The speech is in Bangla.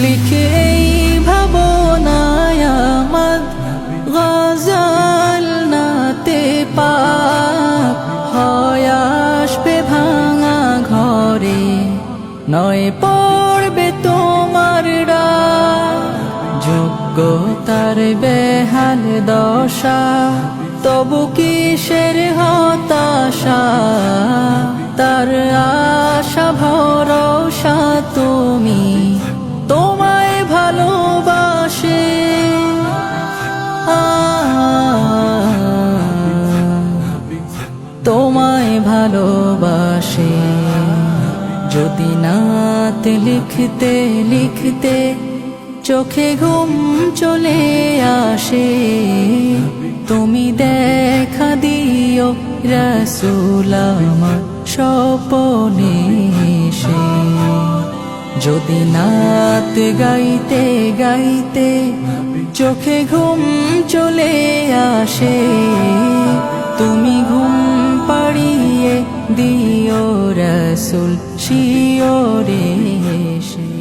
লিখে এই ভাবনায় আমার গজল নাতে পাক হয় আসবে ভাঙা ঘরে, নয় পড়বে তোমার রাত। যোগ্যতার বেহাল দশা, তবু কিসের হতাশা, তার আশা ভরসা তুমি, তোমায় ভালোবাসে। তোমায় ভালোবাসে। যদি নাত লিখতে লিখতে চোখে ঘুম চলে আসে, তুমি দেখা দিও রাসূল আমার স্বপনে এসে। যদি নাত গাইতে গাইতে চোখে ঘুম চলে আসে, তুমি ঘুম পাড়িয়ে দিও রাসূল শিয়রে এসে।